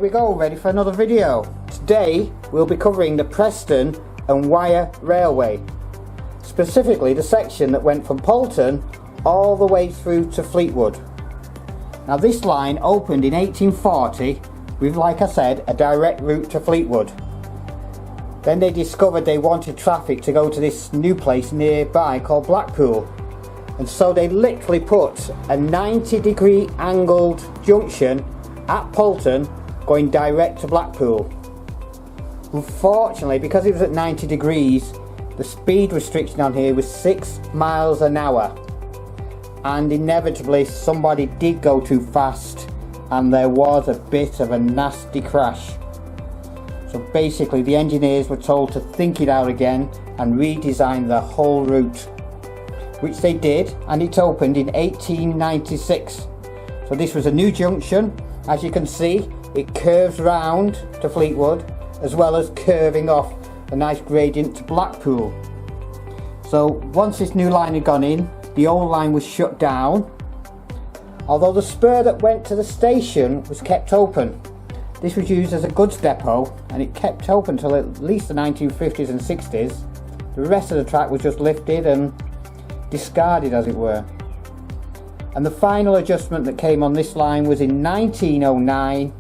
we go, ready for another video. Today we'll be covering the Preston and Wyre Railway, specifically the section that went from Poulton all the way through to Fleetwood. Now this line opened in 1840 with, like I said, a direct route to Fleetwood. Then they discovered they wanted traffic to go to this new place nearby called Blackpool, and so they literally put a 90-degree angled junction at Poulton going direct to Blackpool. Unfortunately, because it was at 90 degrees, the speed restriction on here was 6 miles an hour, and inevitably somebody did go too fast and there was a bit of a nasty crash. So basically the engineers were told to think it out again and redesign the whole route, which they did, and it opened in 1896. So this was a new junction. As you can see, it curves round to Fleetwood as well as curving off a nice gradient to Blackpool. So once this new line had gone in, the old line was shut down, although the spur that went to the station was kept open. This was used as a goods depot and it kept open till at least the 1950s and 60s. The rest of the track was just lifted and discarded, as it were. And the final adjustment that came on this line was in 1909,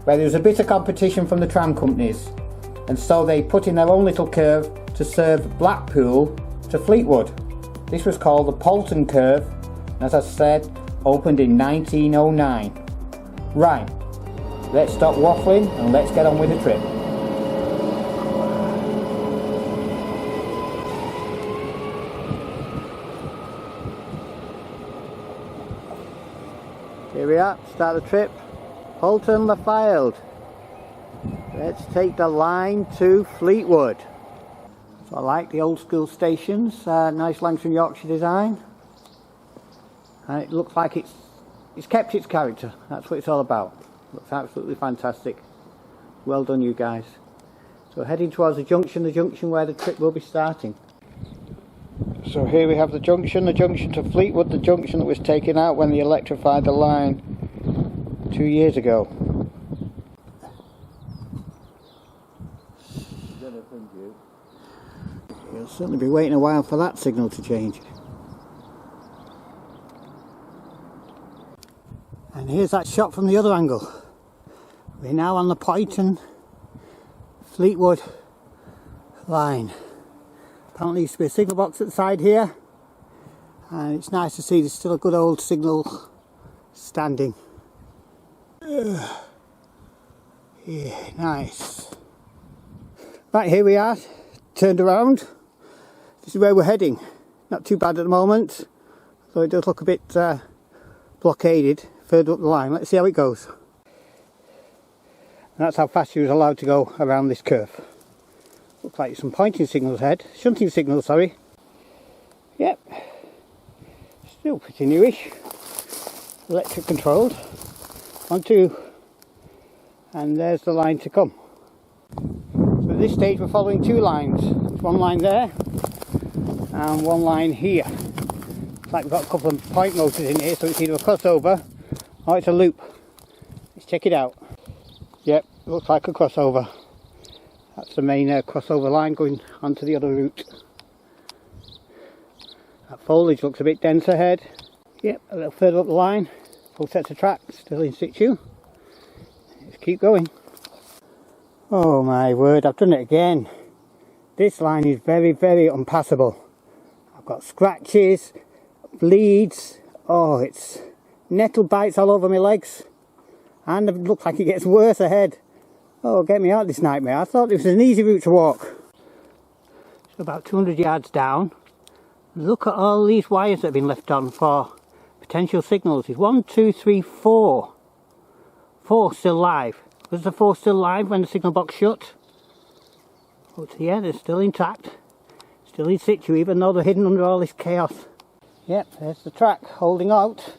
where there was a bit of competition from the tram companies, and so they put in their own little curve to serve Blackpool to Fleetwood. This was called the Poulton curve, and as I said, opened in 1909. Right, let's stop waffling and let's get on with the trip. Here we are, start the trip, Poulton the Fylde. Let's take the line to Fleetwood. So I like the old school stations, nice Lancashire Yorkshire design. And it looks like it's kept its character, that's what it's all about. Looks absolutely fantastic. Well done, you guys. So heading towards the junction where the trip will be starting. So here we have the junction to Fleetwood, the junction that was taken out when they electrified the line 2 years ago. You'll certainly be waiting a while for that signal to change. And here's that shot from the other angle. We're now on the Poulton Fleetwood line. Apparently there used to be a signal box at the side here, and it's nice to see there's still a good old signal standing. Yeah, nice. Right, here we are, turned around. This is where we're heading. Not too bad at the moment, though it does look a bit blockaded further up the line. Let's see how it goes. And that's how fast you was allowed to go around this curve. Looks like some pointing signals ahead, shunting signals, sorry. Yep, still pretty newish. Electric controlled. 1, 2, and there's the line to come. So at this stage we're following two lines. One line there, and one line here. Looks like we've got a couple of point motors in here, so it's either a crossover or it's a loop. Let's check it out. Yep, looks like a crossover. That's the main crossover line going onto the other route. That foliage looks a bit dense ahead. Yep, a little further up the line. Full sets of tracks, still in situ. Let's keep going. Oh my word, I've done it again. This line is very, very unpassable. I've got scratches, bleeds. Oh, it's nettle bites all over my legs. And it looks like it gets worse ahead. Oh, get me out of this nightmare. I thought this was an easy route to walk. So about 200 yards down. Look at all these wires that have been left on for potential signals. There's 1, 2, 3, 4. 4 still live. Was the 4 still live when the signal box shut? But yeah, they're still intact. Still in situ, even though they're hidden under all this chaos. Yep, there's the track holding out.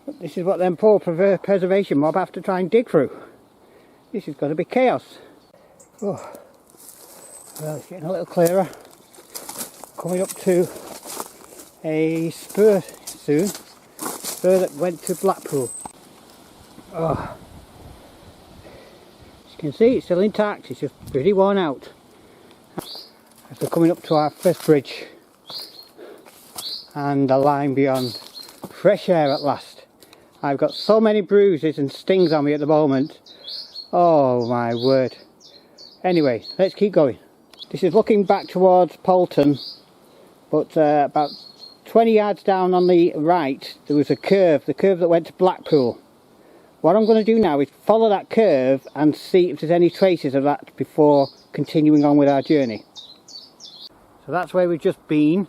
But this is what them poor preservation mob have to try and dig through. This is going to be chaos. Oh. Well, it's getting a little clearer. Coming up to a spur soon. Spur that went to Blackpool. Oh. You can see it's still intact, it's just pretty worn out. As we're coming up to our first bridge and the line beyond. Fresh air at last. I've got so many bruises and stings on me at the moment. Oh my word. Anyway, let's keep going. This is looking back towards Poulton, but about 20 yards down on the right there was a curve, the curve that went to Blackpool. What I'm going to do now is follow that curve and see if there's any traces of that before continuing on with our journey. So that's where we've just been.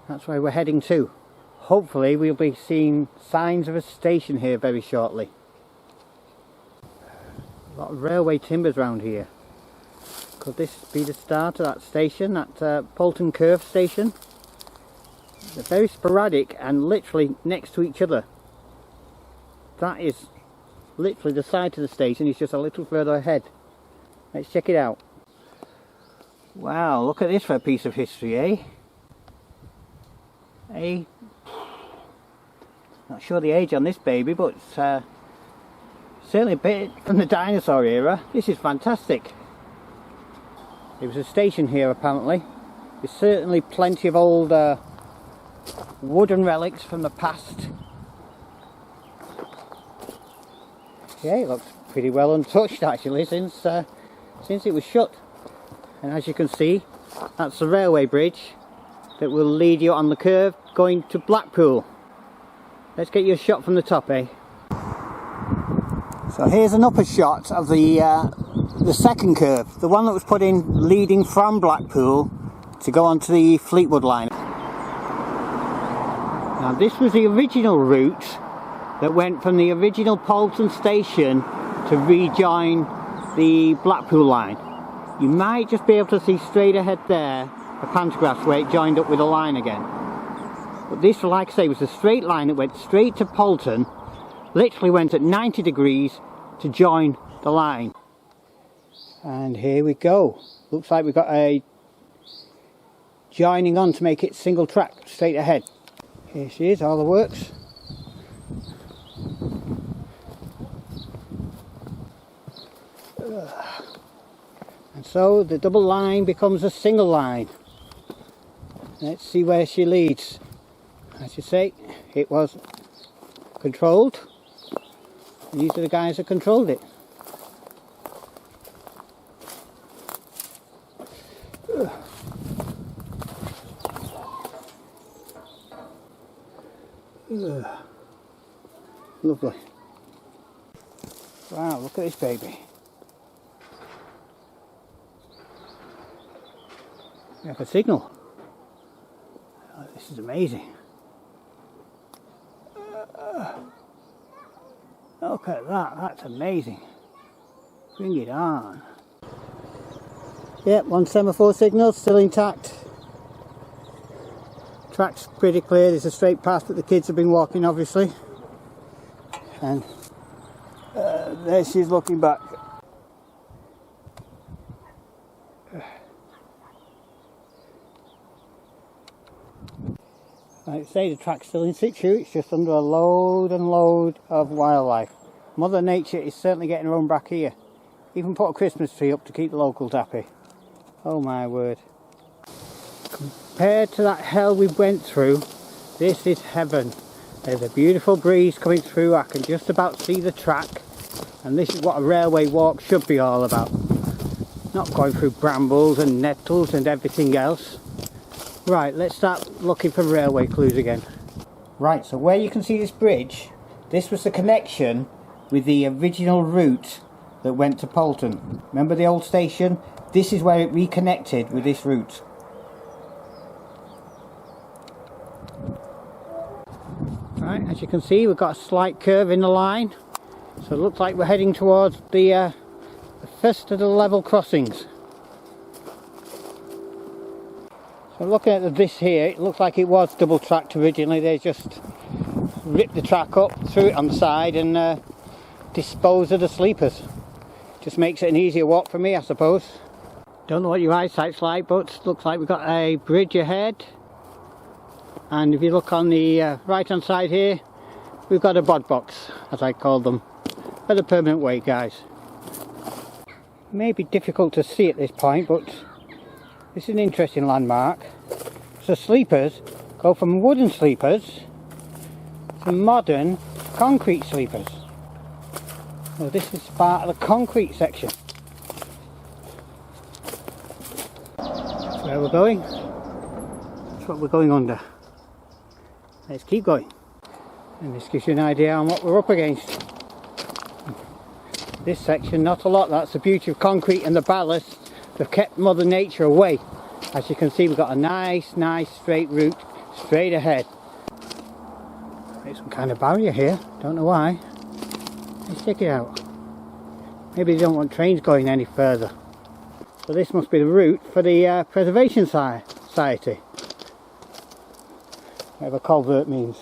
That's where we're heading to. Hopefully we'll be seeing signs of a station here very shortly. A lot of railway timbers around here. Could this be the start of that station, that Poulton Curve station? They're very sporadic and literally next to each other. That is literally the side of the station, it's just a little further ahead. Let's check it out. Wow, look at this for a piece of history, eh? Not sure the age on this baby, but it's certainly a bit from the dinosaur era. This is fantastic. There was a station here apparently. There's certainly plenty of old wooden relics from the past. Yeah, it looks pretty well untouched actually since it was shut. And as you can see, that's the railway bridge that will lead you on the curve going to Blackpool. Let's get you a shot from the top, eh? So here's an upper shot of the second curve, the one that was put in leading from Blackpool to go onto the Fleetwood line. Now this was the original route that went from the original Poulton station to rejoin the Blackpool line. You might just be able to see straight ahead there a pantograph where it joined up with the line again. But this, like I say, was a straight line that went straight to Poulton, literally went at 90 degrees to join the line. And here we go. Looks like we've got a joining on to make it single track straight ahead. Here she is, all the works. And so the double line becomes a single line. Let's see where she leads. As you say, it was controlled. These are the guys that controlled it. Lovely. Wow, look at this baby. We have a signal. Oh, this is amazing. Look at that, that's amazing. Bring it on. Yep, one semaphore signal, still intact. Track's pretty clear, there's a straight path that the kids have been walking obviously. And there she's looking back. Like I say, the track's still in situ, it's just under a load and load of wildlife. Mother Nature is certainly getting her own back here. Even put a Christmas tree up to keep the locals happy. Oh my word. Compared to that hell we went through, this is heaven. There's a beautiful breeze coming through, I can just about see the track. And this is what a railway walk should be all about. Not going through brambles and nettles and everything else. Right, let's start looking for railway clues again. Right, so where you can see this bridge, this was the connection with the original route that went to Poulton. Remember the old station? This is where it reconnected with this route. Right, as you can see, we've got a slight curve in the line. So it looks like we're heading towards the first of the level crossings. So looking at this here, it looks like it was double tracked originally. They just ripped the track up, threw it on the side and disposed of the sleepers. Just makes it an easier walk for me, I suppose. Don't know what your eyesight's like, but looks like we've got a bridge ahead. And if you look on the right hand side here, we've got a bod box, as I call them, for the permanent way, guys. May be difficult to see at this point, but this is an interesting landmark. So sleepers go from wooden sleepers to modern concrete sleepers. So this is part of the concrete section. That's where we're going. That's what we're going under. Let's keep going. And this gives you an idea on what we're up against. This section, not a lot. That's the beauty of concrete and the ballast. They've kept Mother Nature away. As you can see, we've got a nice straight route straight ahead. There's some kind of barrier here. Don't know why. Let's check it out. Maybe they don't want trains going any further. So this must be the route for the Preservation Society. Whatever culvert means.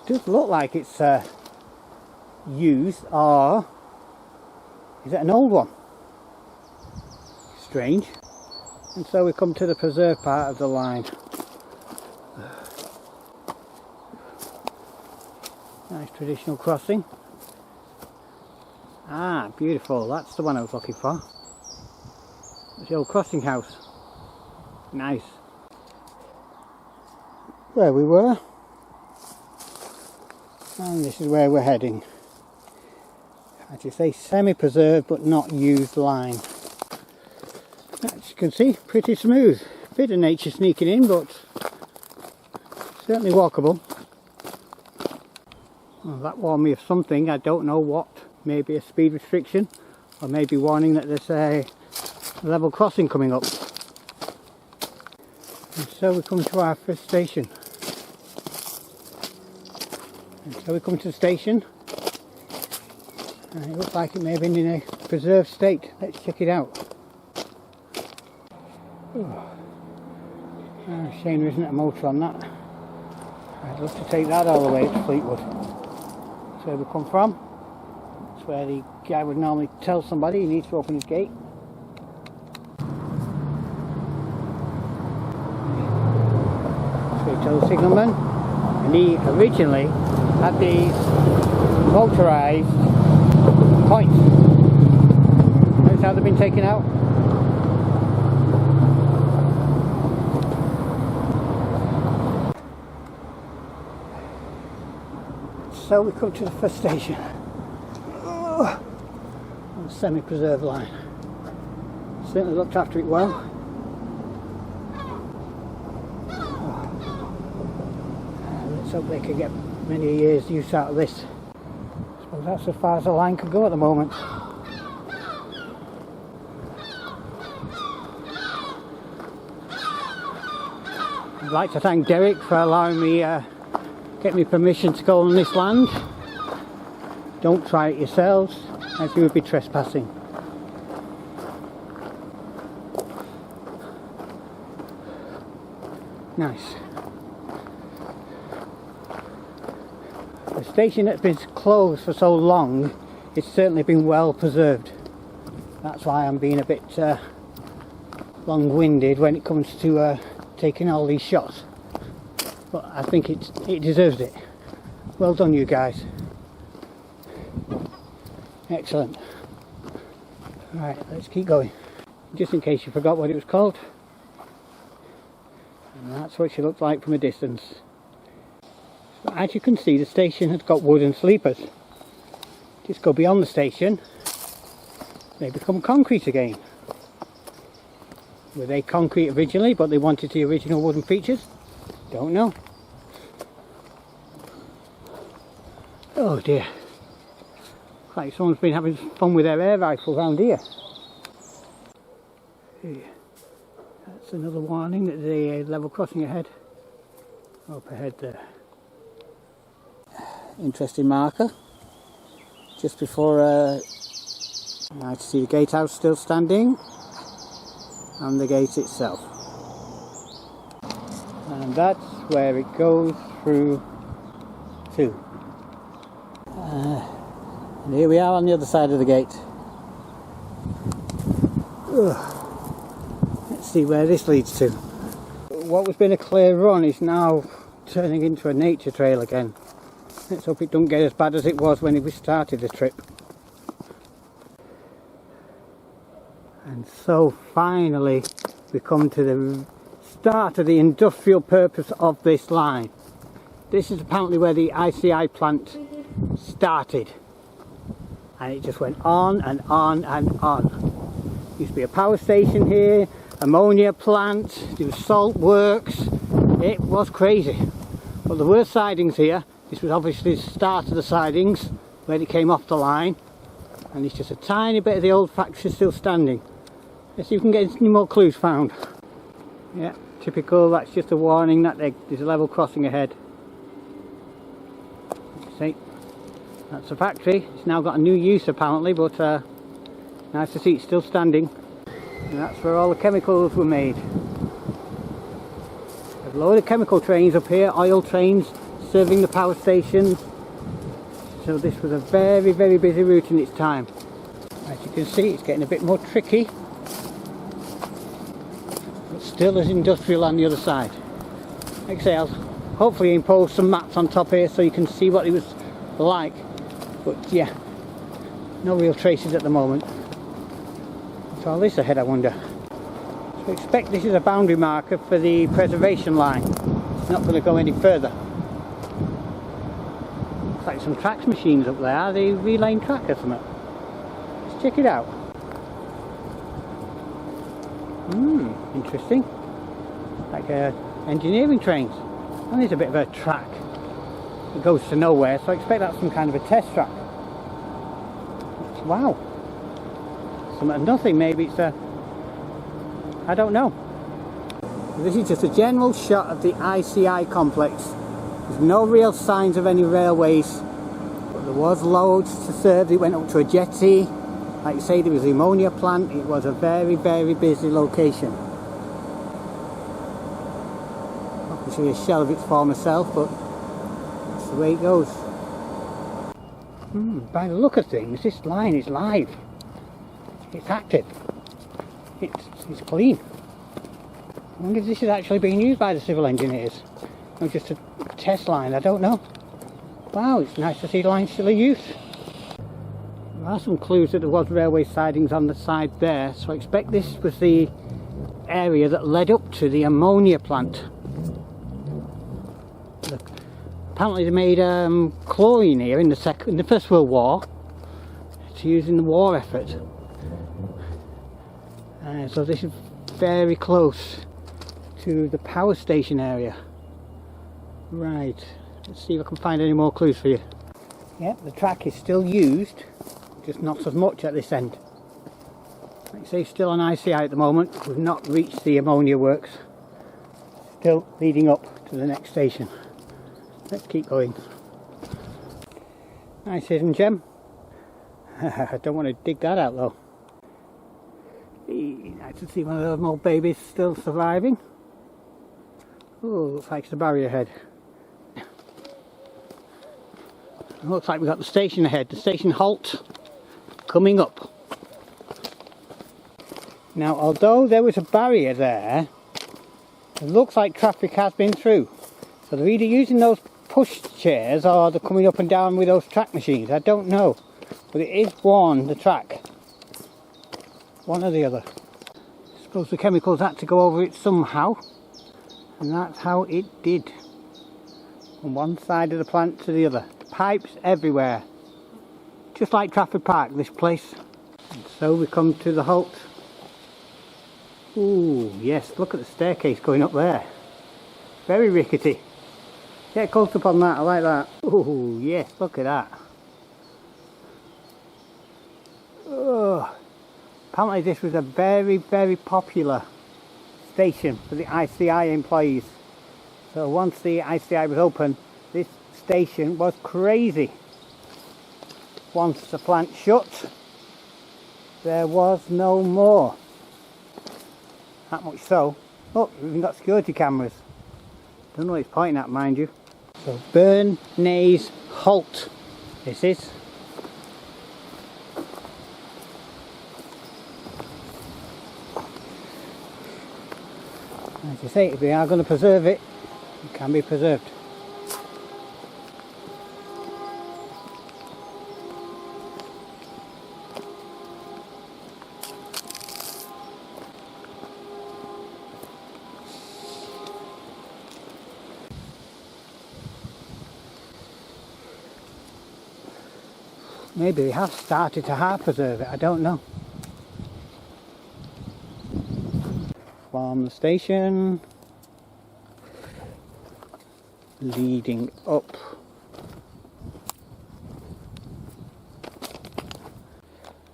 It does look like it's used, or is it an old one? Strange. And so we come to the preserved part of the line. Nice traditional crossing. Ah, beautiful. That's the one I was looking for. It's the old crossing house. Nice. Where we were. And this is where we're heading. As you say, semi-preserved but not used line. As you can see, pretty smooth. Bit of nature sneaking in, but certainly walkable. Well, that warned me of something. I don't know what. Maybe a speed restriction, or maybe warning that there's a level crossing coming up. And so we come to our first station. And so we come to the station, and it looks like it may have been in a preserved state. Let's check it out. Shame there isn't a motor on that. I'd love to take that all the way to Fleetwood. That's where we come from. That's where the guy would normally tell somebody he needs to open his gate. So he tells the signalman, and he originally had these motorised points. Notice how they've been taken out? So we come to the first station on the semi-preserved line. Certainly looked after it well. Let's hope they can get many years use out of this. I suppose that's as far as the line can go at the moment. I'd like to thank Derek for allowing me get me permission to go on this land. Don't try it yourselves, as you would be trespassing. Nice. The station that's been closed for so long, it's certainly been well preserved. That's why I'm being a bit long-winded when it comes to taking all these shots. But I think it deserves it. Well done, you guys. Excellent. Right, let's keep going. Just in case you forgot what it was called. And that's what she looked like from a distance. So as you can see, the station has got wooden sleepers. Just go beyond the station, they become concrete again. Were they concrete originally, but they wanted the original wooden features? Don't know. Oh dear. Looks like someone's been having fun with their air rifles around here. That's another warning that there's a level crossing ahead. Up ahead there. Interesting marker. Just before I see the gatehouse still standing and the gate itself. And that's where it goes through to. And here we are on the other side of the gate. Let's see where this leads to. what was been a clear run is now turning into a nature trail again. Let's hope it don't get as bad as it was when we started the trip. And so finally we come to the start of the industrial purpose of this line. This is apparently where the ICI plant started, and it just went on and on and on. Used to be a power station here, ammonia plant, there was salt works. It was crazy. But there were sidings here. This was obviously the start of the sidings where it came off the line, and it's just a tiny bit of the old factory still standing. Let's see if we can get any more clues found. Yeah, typical. That's just a warning that there's a level crossing ahead. See, that's the factory. It's now got a new use apparently, but nice to see it's still standing. And that's where all the chemicals were made. There's a load of chemical trains up here, oil trains serving the power stations. So this was a very, very busy route in its time. As you can see, it's getting a bit more tricky, but still as industrial on the other side. Like I say, I'll hopefully impose some maps on top here so you can see what it was like. But yeah, no real traces at the moment. What's all this ahead, I wonder? So I expect this is a boundary marker for the preservation line. It's not going to go any further. Looks like some tracks machines up there. Are they relaying track or something? Let's check it out. Interesting. Like engineering trains. And there's a bit of a track. It goes to nowhere, so I expect that's some kind of a test track. Wow. Some nothing, maybe it's a... I don't know. This is just a general shot of the ICI complex. There's no real signs of any railways, but there was loads to serve. It went up to a jetty. Like you say, there was the ammonia plant. It was a very, very busy location. Not to show you a shell of its former self, but that's the way it goes. By the look of things, this line is live. It's active. It's clean. I wonder if this is actually being used by the civil engineers. Or just a test line, I don't know. Wow, it's nice to see the line still in use. There are some clues that there was railway sidings on the side there, so I expect this was the area that led up to the ammonia plant. Look, apparently they made chlorine here in the First World War to use in the war effort. So this is very close to the power station area. Right, let's see if I can find any more clues for you. Yep, the track is still used, just not as much at this end. Like I say, still on ICI at the moment. We've not reached the ammonia works. Still leading up to the next station. Let's keep going. Nice hidden gem. I don't want to dig that out though. Nice to see one of those old babies still surviving. Oh, looks like it's the barrier ahead. Looks like we've got the station ahead, the station halt coming up. Now, although there was a barrier there, it looks like traffic has been through. So they're either using those push chairs or they're coming up and down with those track machines. I don't know. But it is worn, the track. One or the other. I suppose the chemicals had to go over it somehow. And that's how it did. From one side of the plant to the other. Pipes everywhere. Just like Trafford Park, this place. And so we come to the halt. Ooh, yes, look at the staircase going up there. Very rickety. Get close up on that, I like that. Ooh, yes, look at that. Oh, apparently this was a very, very popular station for the ICI employees. So once the ICI was open, this station was crazy. Once the plant shut, there was no more. That much so. Look, we've even got security cameras. Don't know what it's pointing at, mind you. So Burn Naze Halt. This is. As you say, if we are going to preserve it, it can be preserved. Maybe they have started to half preserve it, I don't know. From the station, leading up.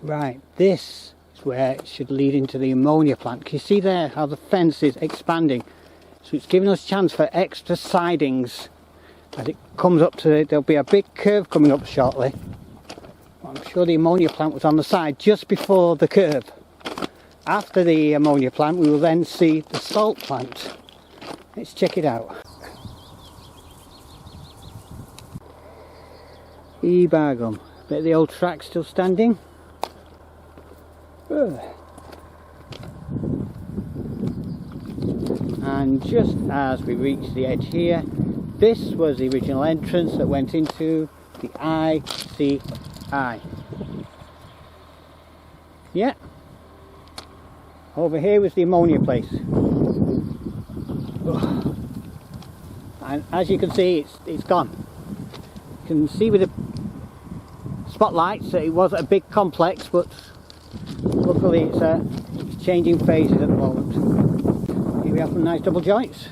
Right, this is where it should lead into the ammonia plant. Can you see there how the fence is expanding? So it's giving us a chance for extra sidings as it comes up to it. There'll be a big curve coming up shortly. I'm sure the ammonia plant was on the side just before the curve. After the ammonia plant we will then see the salt plant. Let's check it out. E-bargum. Bit of the old track still standing. Ugh. And just as we reach the edge here, this was the original entrance that went into the ICI. Yeah. Over here was the ammonia place. Ugh. And as you can see, it's gone. You can see with the spotlights that it was a big complex, but luckily it's changing phases at the moment. Here we have some nice double joints.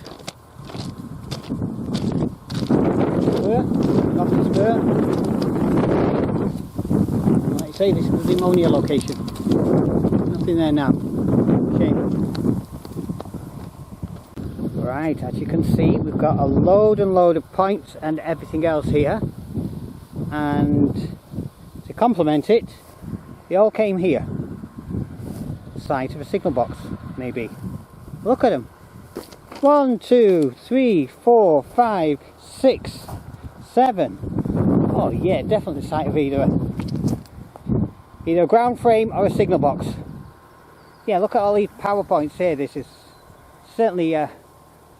Spur, nothing spur. Like I say, this was the ammonia location. Nothing there now. Shame. Right, as you can see, we've got a load and load of points and everything else here. And to complement it, they all came here. The site of a signal box, maybe. Look at them. 1, 2, 3, 4, 5, 6, 7. Oh yeah, definitely the site of either a ground frame or a signal box. Yeah, look at all these power points here. This is certainly a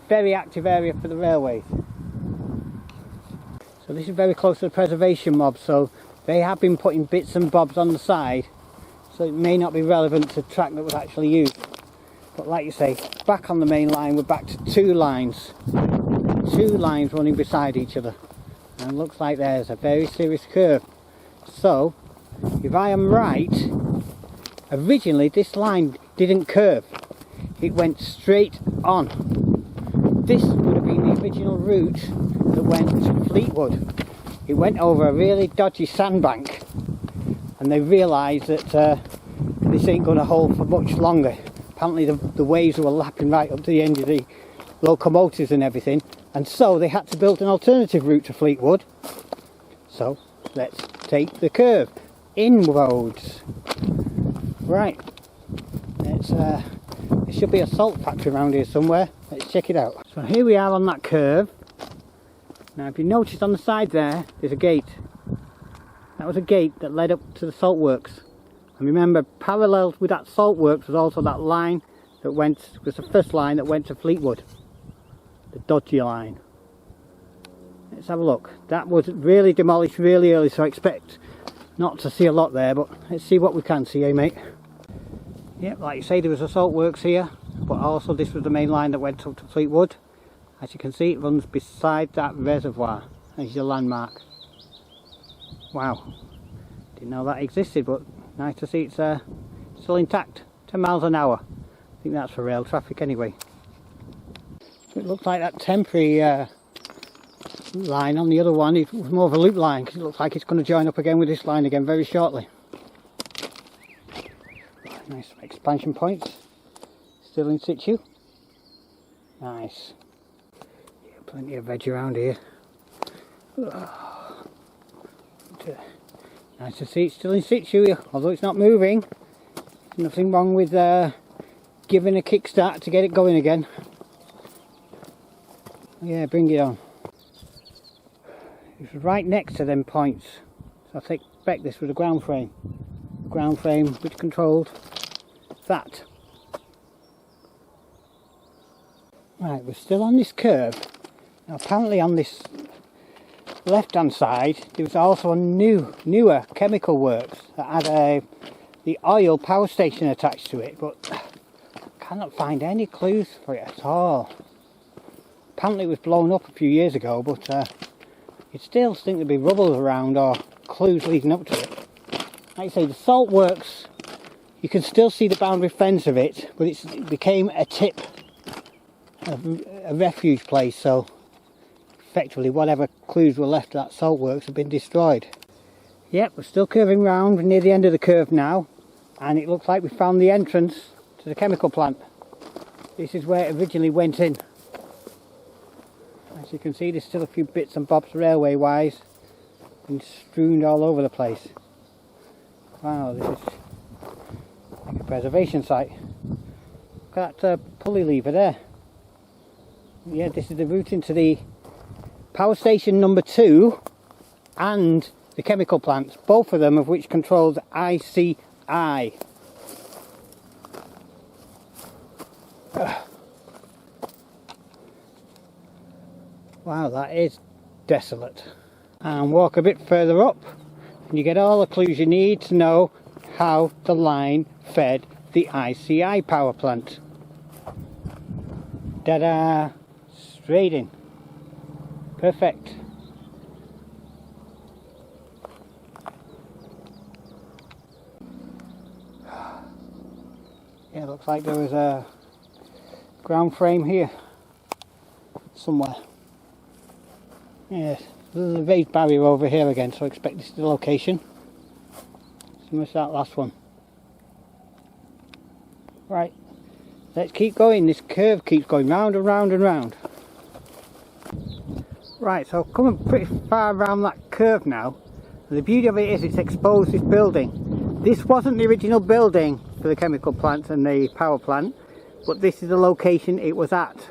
very active area for the railways. So this is very close to the preservation mob, so they have been putting bits and bobs on the side, so it may not be relevant to the track that was actually used. But like you say, back on the main line, we're back to two lines running beside each other, and it looks like there's a very serious curve. So if I am right, originally this line didn't curve, it went straight on. This would have been the original route that went to Fleetwood. It went over a really dodgy sandbank, and they realised that this ain't going to hold for much longer. Apparently the waves were lapping right up to the end of the locomotives and everything, and so they had to build an alternative route to Fleetwood. So let's take the curve inwards. Right, there should be a salt factory around here somewhere. Let's check it out. So here we are on that curve. Now if you notice on the side there, there's a gate. That was a gate that led up to the salt works. And remember, parallel with that salt works was also that line that was the first line that went to Fleetwood. The dodgy line. Let's have a look. That was really demolished really early, so I expect not to see a lot there, but let's see what we can see, eh mate? Yep, like you say, there was a salt works here, but also this was the main line that went up to Fleetwood. As you can see, it runs beside that reservoir as your landmark. Wow, didn't know that existed, but nice to see it's still intact. 10 miles an hour. I think that's for rail traffic anyway. So it looks like that temporary line on the other one, it was more of a loop line, because it looks like it's going to join up again with this line again very shortly. Nice expansion points, still in situ. Nice. Yeah, plenty of veg around here. Nice to see it's still in situ, although it's not moving. Nothing wrong with giving a kickstart to get it going again. Yeah, bring it on. It was right next to them points, so I expect this was a ground frame. Ground frame which controlled that. Right, we're still on this curve. Now apparently on this left hand side there was also a newer chemical works that had the oil power station attached to it, but I cannot find any clues for it at all. Apparently it was blown up a few years ago, but you'd still think there'd be rubble around or clues leading up to it. Like I say, the salt works, you can still see the boundary fence of it, but it became a tip, a refuge place, so effectively whatever clues were left at that salt works have been destroyed. Yep, we're still curving round, we're near the end of the curve now, and it looks like we found the entrance to the chemical plant. This is where it originally went in. As you can see, there's still a few bits and bobs railway wise and strewn all over the place. Wow, this is like a preservation site. Look at that pulley lever there. Yeah, this is the route into the power station number 2 and the chemical plants, both of them of which controls ICI. Wow, that is desolate. And walk a bit further up and you get all the clues you need to know how the line fed the ICI power plant. Ta-da! Straight in. Perfect. Yeah, looks like there was a ground frame here somewhere. Yes, there's a raised barrier over here again, so I expect this is the location. Similar to that last one. Right, let's keep going. This curve keeps going round and round and round. Right, so coming pretty far around that curve now. And the beauty of it is it's exposed this building. This wasn't the original building for the chemical plant and the power plant, but this is the location it was at.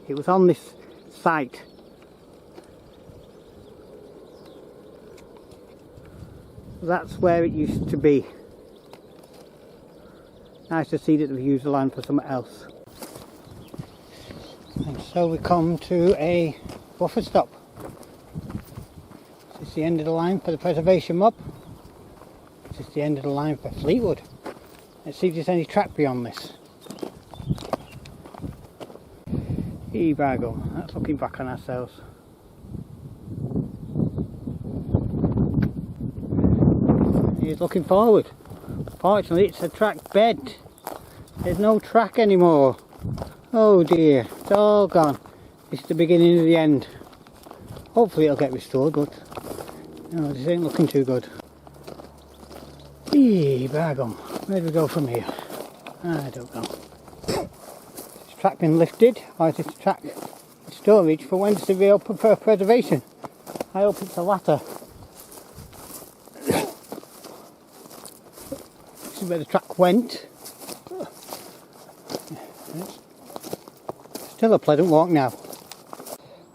It was on this site. That's where it used to be. Nice to see that they've used the land for something else. And so we come to a buffer stop. This is the end of the line for the preservation mob. This is the end of the line for Fleetwood. Let's see if there's any track beyond this. E-bagel, that's looking back on ourselves. He's looking forward. Fortunately it's a track bed. There's no track anymore. Oh dear, it's all gone. This is the beginning of the end. Hopefully it'll get restored, but no, this ain't looking too good. Bagum. Where do we go from here? I don't know. Is this track been lifted, or is this track storage for when it's reopened for preservation? I hope it's the latter. This is where the track went. Still a pleasant walk now.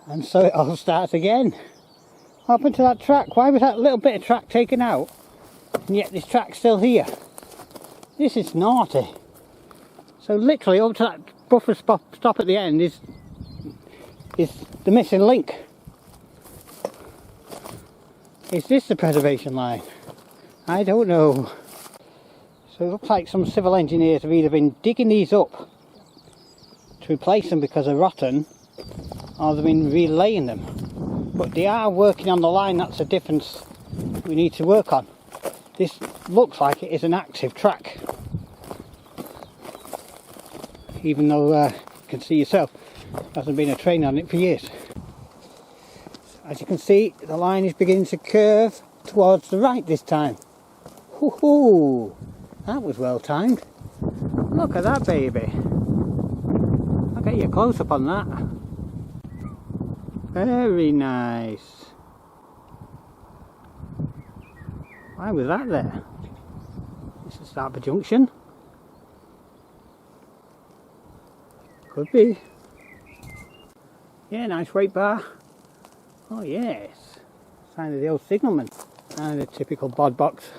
And so it all starts again. What happened to that track? Why was that little bit of track taken out? And yet this track's still here. This is naughty. So literally up to that buffer stop at the end is the missing link. Is this the preservation line? I don't know. So it looks like some civil engineers have either been digging these up to replace them because they're rotten, or they've been relaying them. But they are working on the line. That's the difference we need to work on. This looks like it is an active track, even though you can see yourself there hasn't been a train on it for years. As you can see, the line is beginning to curve towards the right this time. Hoo-hoo! That was well timed. Look at that baby. I'll get you a close up on that. Very nice. Why was that there? This is Starper Junction. Could be. Yeah, nice weight bar. Oh yes. Sign of the old signalman. And a typical bod box.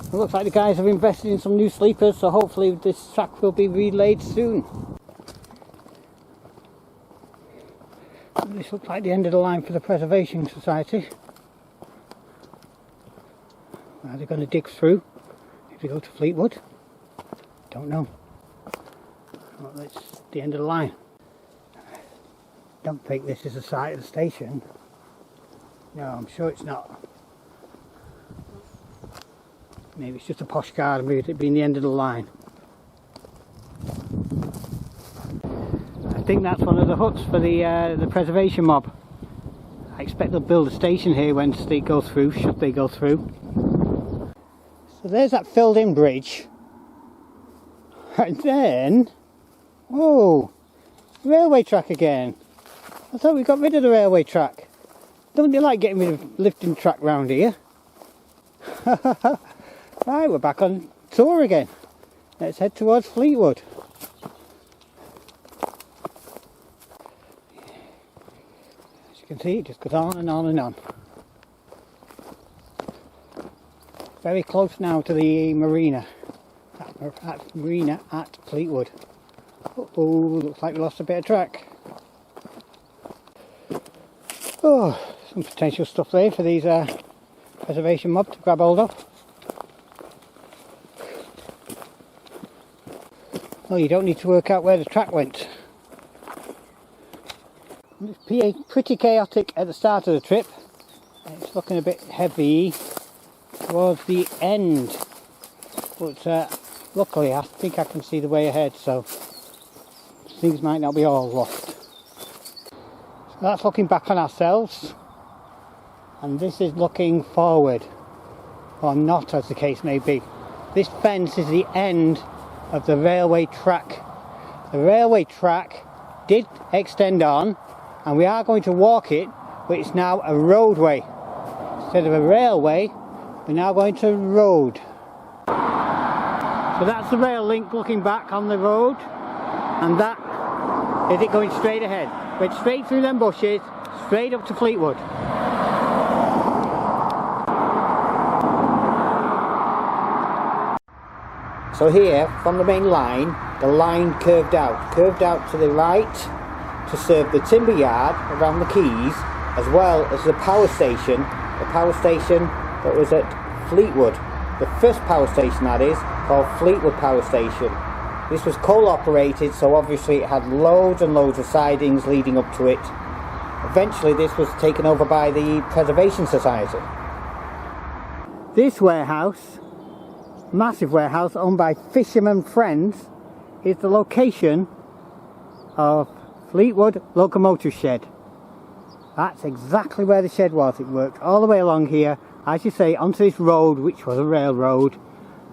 It looks like the guys have invested in some new sleepers, so hopefully this track will be relayed soon. This looks like the end of the line for the Preservation Society. Are they going to dig through if they go to Fleetwood? Don't know. Well, that's the end of the line. Don't think this is the site of the station. No, I'm sure it's not. Maybe it's just a posh garden with it being the end of the line. I think that's one of the huts for the preservation mob. I expect they'll build a station here once they go through, should they go through. So there's that filled-in bridge. And then, whoa, railway track again. I thought we got rid of the railway track. Don't you like getting rid of lifting track round here? Right, we're back on tour again. Let's head towards Fleetwood. As you can see, it just goes on and on and on. Very close now to the marina. At marina at Fleetwood. Uh-oh, looks like we lost a bit of track. Oh, some potential stuff there for these preservation mob to grab hold of. Oh, you don't need to work out where the track went. It's pretty chaotic at the start of the trip. It's looking a bit heavy towards the end. But luckily I think I can see the way ahead, so things might not be all lost. So that's looking back on ourselves. And this is looking forward. Or not, as the case may be. This fence is the end of the railway track. The railway track did extend on, and we are going to walk it, but it's now a roadway. Instead of a railway, we're now going to road. So that's the rail link looking back on the road, and that is it going straight ahead. Went straight through them bushes, straight up to Fleetwood. So here, from the main line, the line curved out to the right to serve the timber yard around the quays, as well as the power station that was at Fleetwood. The first power station, that is, called Fleetwood Power Station. This was coal operated, so obviously it had loads and loads of sidings leading up to it. Eventually this was taken over by the Preservation Society. This warehouse, massive warehouse owned by fishermen friends, is the location of Fleetwood Locomotive Shed. That's exactly where the shed was. It worked all the way along here, as you say, onto this road, which was a railroad.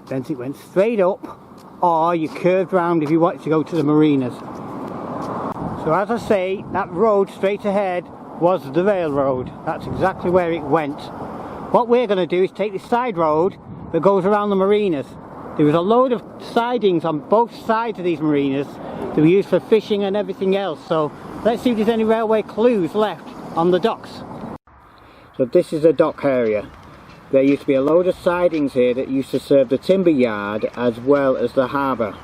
Then it went straight up, or you curved round if you wanted to go to the marinas. So as I say, that road straight ahead was the railroad. That's exactly where it went. What we're going to do is take this side road that goes around the marinas. There was a load of sidings on both sides of these marinas that were used for fishing and everything else. So let's see if there's any railway clues left on the docks. So this is the dock area. There used to be a load of sidings here that used to serve the timber yard as well as the harbour.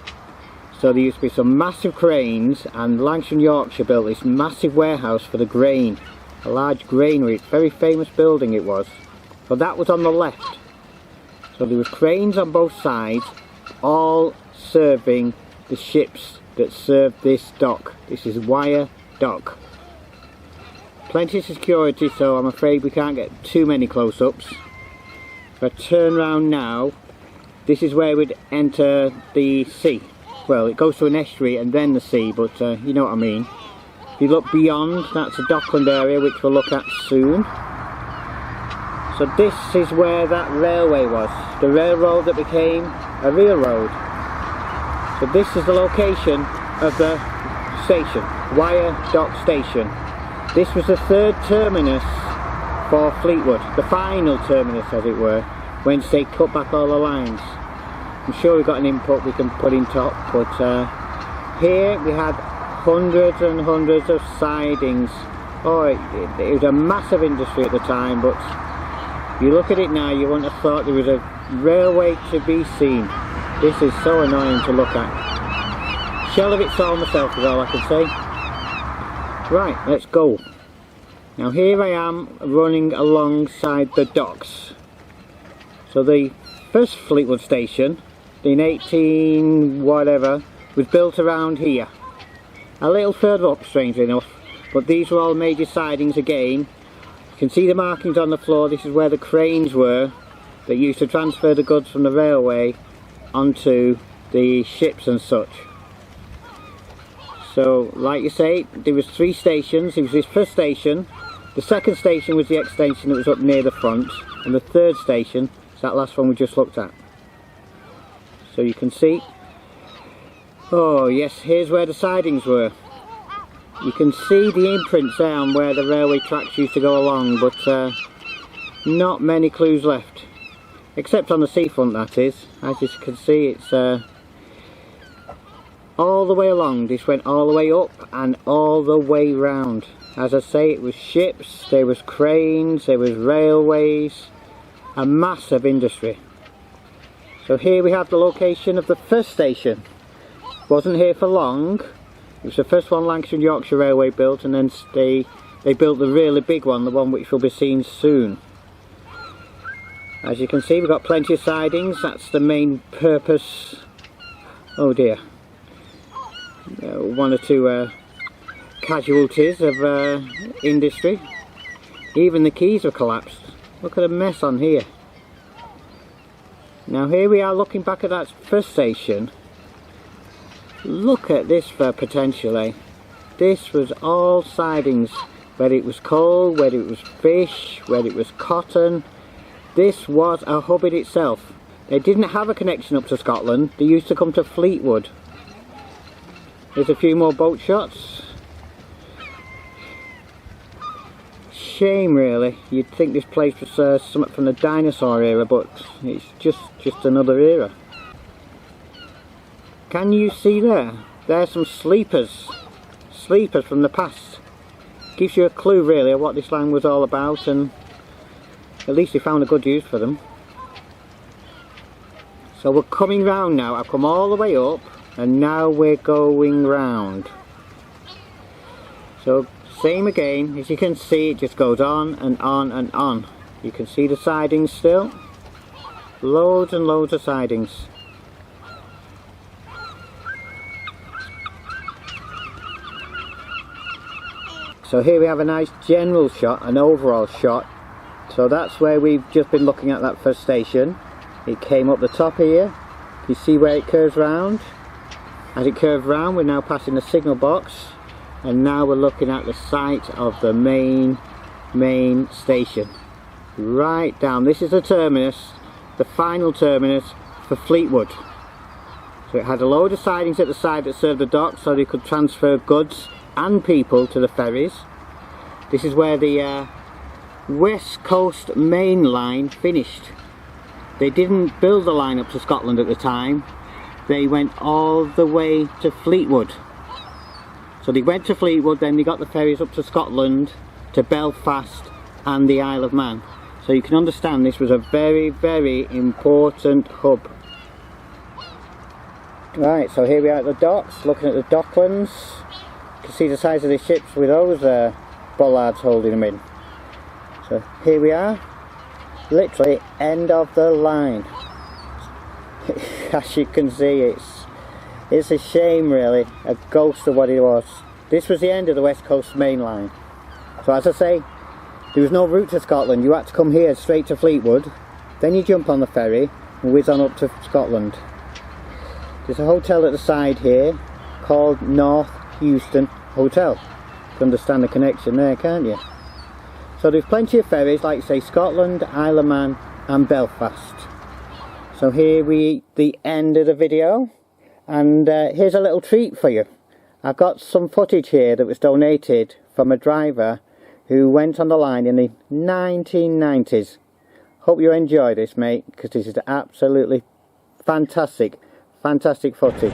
So there used to be some massive cranes, and Lancashire and Yorkshire built this massive warehouse for the grain. A large granary, very famous building it was. But that was on the left. So there was cranes on both sides, all serving the ships that served this dock. This is Wyre Dock. Plenty of security, so I'm afraid we can't get too many close-ups. If I turn round now, this is where we'd enter the sea. Well, it goes to an estuary and then the sea, but you know what I mean. If you look beyond, that's a dockland area which we'll look at soon. So this is where that railway was, the railroad that became a railroad. So this is the location of the station, Wyre Dock Station. This was the third terminus for Fleetwood, the final terminus as it were, when they cut back all the lines. I'm sure we've got an input we can put in top, but here we had hundreds and hundreds of sidings. Oh, it was a massive industry at the time, but you look at it now, you wouldn't have thought there was a railway to be seen. This is so annoying to look at. Shell of it all myself is all I can say. Right, let's go. Now here I am running alongside the docks. So the first Fleetwood station, in 18 whatever, was built around here. A little further up, strangely enough, but these were all major sidings again. You can see the markings on the floor. This is where the cranes were that used to transfer the goods from the railway onto the ships and such. So like you say, there was 3 stations. There was this first station, the second station was the extension that was up near the front, and the third station is that last one we just looked at. So you can see, oh yes, here's where the sidings were. You can see the imprints there on where the railway tracks used to go along, but not many clues left. Except on the seafront, that is. As you can see, it's all the way along. This went all the way up and all the way round. As I say, it was ships, there was cranes, there was railways, a massive industry. So here we have the location of the first station. Wasn't here for long. It was the first one Lancashire and Yorkshire Railway built, and then they built the really big one, the one which will be seen soon. As you can see, we've got plenty of sidings. That's the main purpose. Oh dear. 1 or 2 casualties of industry. Even the quays have collapsed. Look at the mess on here. Now here we are looking back at that first station. Look at this for potentially. This was all sidings, whether it was coal, whether it was fish, whether it was cotton. This was a hub in itself. They didn't have a connection up to Scotland. They used to come to Fleetwood. There's a few more boat shots. Shame really. You'd think this place was something from the dinosaur era, but it's just another era. Can you see there? There's some sleepers from the past. Gives you a clue really of what this line was all about, and at least they found a good use for them. So we're coming round now. I've come all the way up and now we're going round. So same again, as you can see, it just goes on and on and on. You can see the sidings still. Loads and loads of sidings. So here we have a nice general shot, an overall shot. So that's where we've just been looking at, that first station. It came up the top here. You see where it curves round? As it curved round, we're now passing the signal box, and now we're looking at the site of the main station. Right down. This is the terminus, the final terminus for Fleetwood. So it had a load of sidings at the side that served the dock, so they could transfer goods and people to the ferries. This is where the West Coast main line finished. They didn't build the line up to Scotland at the time. They went all the way to Fleetwood. So they went to Fleetwood, then they got the ferries up to Scotland, to Belfast and the Isle of Man. So you can understand this was a very, very important hub. Right, so here we are at the docks, looking at the docklands. You can see the size of the ships with those bollards holding them in. So here we are, literally end of the line. As you can see, it's a shame really, a ghost of what it was. This was the end of the West Coast main line. So as I say, there was no route to Scotland. You had to come here straight to Fleetwood, then you jump on the ferry and whiz on up to Scotland. There's a hotel at the side here called North Euston Hotel. You can understand the connection there, can't you? So there's plenty of ferries, like say Scotland, Isle of Man and Belfast. So here we the end of the video, and here's a little treat for you. I've got some footage here that was donated from a driver who went on the line in the 1990s. Hope you enjoy this, mate, because this is absolutely fantastic footage.